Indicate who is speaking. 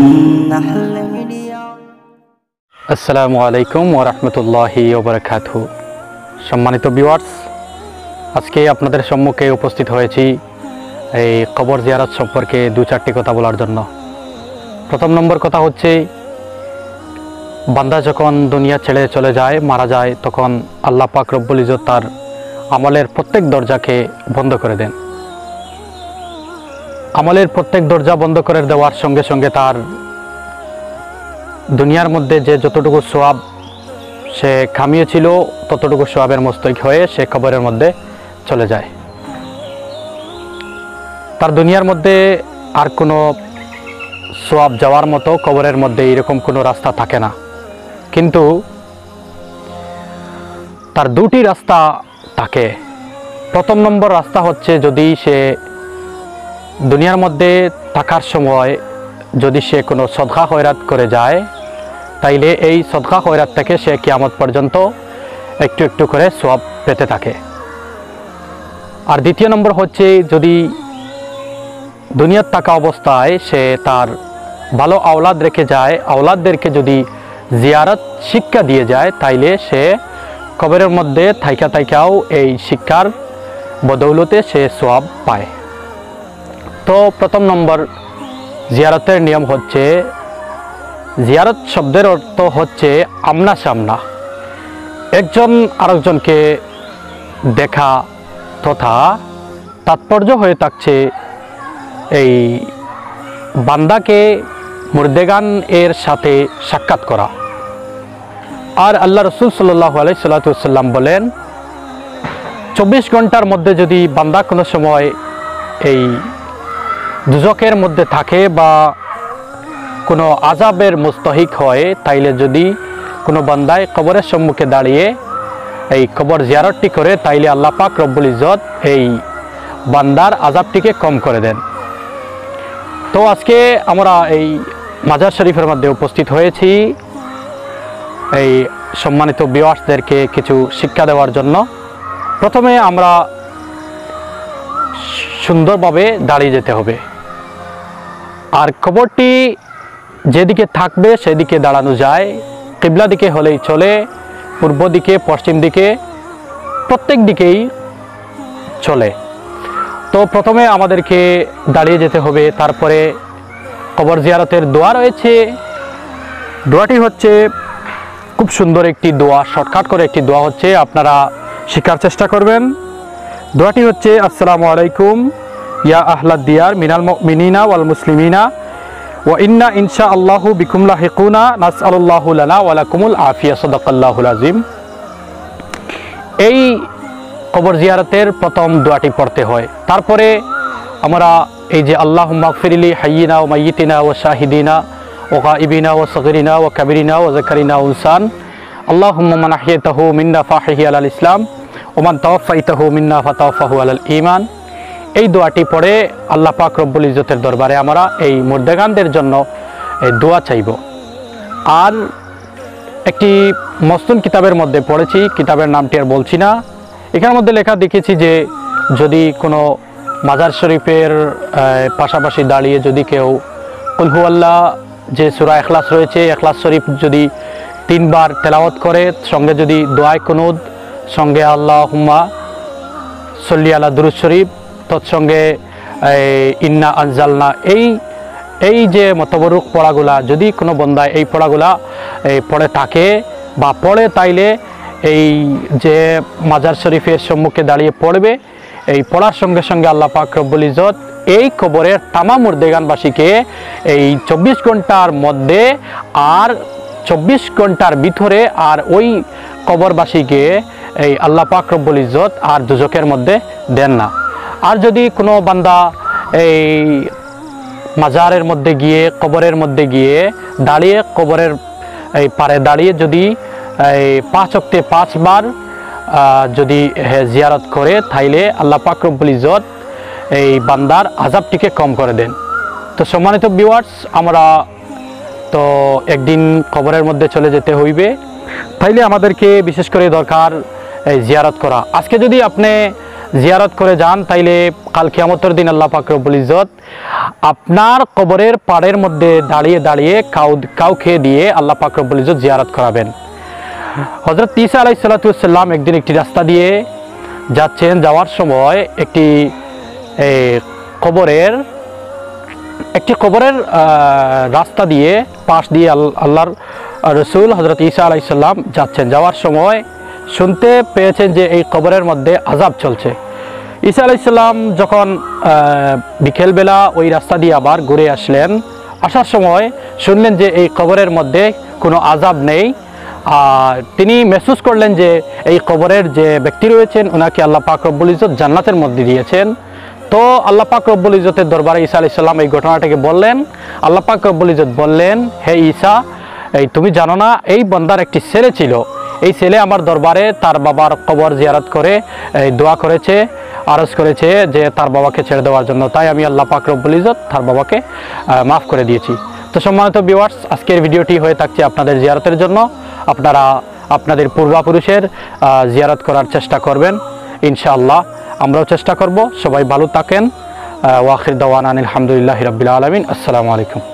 Speaker 1: النحل ميديا।
Speaker 2: আসসালামু আলাইকুম ওয়া রাহমাতুল্লাহি ওয়া বারাকাতুহু। সম্মানিত ভিউয়ার্স, আজকে আপনাদের সম্মুখে উপস্থিত হয়েছি এই কবর জিয়ারত সম্পর্কে দু-চারটি কথা বলার জন্য। প্রথম নম্বর কথা হচ্ছে, বান্দা যখন দুনিয়া ছেড়ে চলে যায়, মারা যায়, তখন আল্লাহ পাক রব্বুল ইজ্জত তার আমলের প্রত্যেক দরজাকে বন্ধ করে দেন। আমলের প্রত্যেক দরজা বন্ধ করে দেওয়ার সঙ্গে সঙ্গে তার দুনিয়ার মধ্যে যে যতটুকু সোয়াব সে কামিয়েছিল ততটুকু সোয়াবের মস্তক হয়ে সে কবরের মধ্যে চলে যায়। তার দুনিয়ার মধ্যে আর কোনো সোয়াব যাওয়ার মতো কবরের মধ্যে এরকম কোনো রাস্তা থাকে না। কিন্তু তার দুটি রাস্তা থাকে। প্রথম নম্বর রাস্তা হচ্ছে, যদি সে দুনিয়ার মধ্যে থাকার সময় যদি সে কোনো সদকা খয়রাত করে যায়, তাইলে এই সদকা খয়রাত থেকে সে কিয়ামত পর্যন্ত একটু একটু করে সওয়াব পেতে থাকে। আর দ্বিতীয় নম্বর হচ্ছে, যদি দুনিয়ার থাকা অবস্থায় সে তার ভালো আওলাদ রেখে যায়, আওলাদদেরকে যদি জিয়ারত শিক্ষা দিয়ে যায়, তাইলে সে কবরের মধ্যে থাইকাও এই শিক্ষার বদৌলতে সে সওয়াব পায়। তো প্রথম নম্বর জিয়ারতের নিয়ম হচ্ছে, জিয়ারত শব্দের অর্থ হচ্ছে আমনা সামনা, একজন আরেকজনকে দেখা, তথা তাৎপর্য হয়ে থাকছে এই বান্দাকে মুর্দেগান এর সাথে সাক্ষাৎ করা। আর আল্লাহ রসুল সাল্লাল্লাহু আলাইহি সাল্লাম বলেন, 24 ঘন্টার মধ্যে যদি বান্দা কোনো সময় এই দুজকের মধ্যে থাকে বা কোনো আযাবের মুস্তাহিক হয়, তাইলে যদি কোনো বান্দায় কবরের সম্মুখে দাঁড়িয়ে এই কবর জিয়ারতটি করে, তাইলে আল্লাহ পাক রব্বুল ইজ্জত এই বান্দার আযাবটিকে কম করে দেন। তো আজকে আমরা এই মাজার শরীফের মধ্যে উপস্থিত হয়েছি এই সম্মানিত ভিউয়ার্সদেরকে কিছু শিক্ষা দেওয়ার জন্য। প্রথমে আমরা সুন্দরভাবে দাঁড়িয়ে যেতে হবে, আর কবরটি যেদিকে থাকবে সেদিকে দাঁড়ানো যায়। কিবলা দিকে হলেই চলে, পূর্ব দিকে, পশ্চিম দিকে, প্রত্যেক দিকেই চলে। তো প্রথমে আমাদেরকে দাঁড়িয়ে যেতে হবে। তারপরে কবর জিয়ারতের দোয়া রয়েছে। দোয়াটি হচ্ছে খুব সুন্দর একটি দোয়া, শর্টকাট করে একটি দোয়া হচ্ছে, আপনারা শেখার চেষ্টা করবেন। দোয়াটি হচ্ছে, আসসালামু আলাইকুম ইয়া আহলাদ দিয়ার মিনাল মুমিনিনা ওয়াল মুসলিমিনা ওয়া ইন্না ইনশাআল্লাহু বিকুম লাহিকুনা নাসআলুল্লাহু লানা ওয়া লাকুমুল আফিয়া, সাদাকাল্লাহুল আযীম। এই কবর জিয়ারতের প্রথম দোয়াটি পড়তে হয়। তারপরে আমরা এই যে আল্লাহুম্মা গফিরলি হাইয়িনা ওয়া মাইয়িতিনা ওয়া শাহিদিনা ওয়া গায়িবিনা ওয়া সগীরিনা ওয়া কাবীরিনা ওয়া যাকারিনা ওয়া উনসান, আল্লাহুম্মা মান আহইয়াতাহু মিন্না ফাহিহি আলাল ইসলাম ওয়া মান তাওয়াফাইতাহু মিন্না ফাতাওয়াফাহু আলাল ঈমান। এই দোয়াটি পড়ে আল্লাহ পাক রব্বুল ইজ্জতের দরবারে আমরা এই মুর্দেগানদের জন্য এই দোয়া চাইব। আর একটি মস্তুন কিতাবের মধ্যে পড়েছি, কিতাবের নামটি আর বলছি না, এখানের মধ্যে লেখা দেখেছি যে যদি কোনো মাজার শরীফের পাশাপাশি দাঁড়িয়ে যদি কেউ কুল হুয়াল্লাহ যে সূরা ইখলাস রয়েছে, ইখলাস শরীফ যদি 3 বার তেলাওয়াত করে, সঙ্গে যদি দোয়ায়ে কুনুত, সঙ্গে আল্লাহুম্মা সল্লি আলা দুরূদ শরীফ, তৎসঙ্গে ইন্না আনজালনা, এই যে মতবরুক পড়াগুলা যদি কোনো বন্দায় এই পড়াগুলা পড়ে থাকে বা পড়ে, তাইলে এই যে মাজার শরীফের সম্মুখে দাঁড়িয়ে পড়বে, এই পড়ার সঙ্গে সঙ্গে আল্লাহ পাক রব্বুল ইজ্জত এই কবরের তামাম মুর্দেগানবাসীকে এই 24 ঘন্টার মধ্যে আর 24 ঘন্টার ভিতরে আর ওই কবরবাসীকে এই আল্লাহ পাক রব্বুল ইজ্জত আর দুজকের মধ্যে দেন না। আর যদি কোনো বান্দা এই মাজারের মধ্যে গিয়ে, কবরের মধ্যে গিয়ে দাঁড়িয়ে, কবরের এই পারে দাঁড়িয়ে যদি এই 5 ওয়াক্তে 5 বার যদি জিয়ারত করে, তাইলে আল্লাহ পাক রব্বুল ইজ্জত এই বান্দার আযাবটিকে কম করে দেন। তো সম্মানিত ভিউয়ার্স, আমরা তো একদিন কবরের মধ্যে চলে যেতে হইবে, তাইলে আমাদেরকে বিশেষ করে দরকার এই জিয়ারত করা। আজকে যদি আপনি জিয়ারত করে যান, তাইলে কাল কিয়ামতের দিন আল্লাহ পাক রব্বুল ইজ্জত আপনার কবরের পাড়ের মধ্যে দাঁড়িয়ে দাঁড়িয়ে কাউ খেয়ে দিয়ে আল্লাহ পাক রব্বুল ইজ্জত জিয়ারত করাবেন। হযরত ঈসা আলাইহিস সালাম একদিন একটি রাস্তা দিয়ে যাচ্ছেন, যাওয়ার সময় একটি কবরের রাস্তা দিয়ে পাশ দিয়ে আল্লাহর রসুল হযরত ঈসা আলাইহিস সালাম যাচ্ছেন। যাওয়ার সময় শুনতে পেয়েছেন যে এই কবরের মধ্যে আযাব চলছে। ঈসা আলাইহিস সালাম যখন বিকেলবেলা ওই রাস্তা দিয়ে আবার ঘুরে আসলেন, আসার সময় শুনলেন যে এই কবরের মধ্যে কোনো আযাব নেই। তিনি মেহসুস করলেন যে এই কবরের যে ব্যক্তি রয়েছেন ওনাকে আল্লাহ পাক রব্বুল ইজ্জত জান্নাতের মধ্যে দিয়েছেন। তো আল্লাহ পাক রব্বুল ইজ্জতের দরবারে ঈসা আলাইহিস সালাম এই ঘটনাটাকে বললেন। আল্লাহ পাক রব্বুল ইজ্জত বললেন, হে ঈসা, তুমি জানো না এই বান্দার একটি ছেলে ছিল, এই ছেলে আমার দরবারে তার বাবার কবর জিয়ারত করে দোয়া করেছে, আরজ করেছে যে তার বাবাকে ছেড়ে দেওয়ার জন্য, তাই আমি আল্লাহ পাক রব্বুল ইজ্জত তার বাবাকে মাফ করে দিয়েছি। তো সম্মানিত ভিউয়ার্স, আজকের ভিডিওটি হয়ে থাকছে আপনাদের জিয়ারতের জন্য। আপনারা আপনাদের পূর্বপুরুষের জিয়ারত করার চেষ্টা করবেন ইনশাআল্লাহ, আমরাও চেষ্টা করব। সবাই ভালো থাকেন। ওয়া আখির দাওয়ানা আলহামদুলিল্লাহি রাব্বিল আলামিন। আসসালামু আলাইকুম।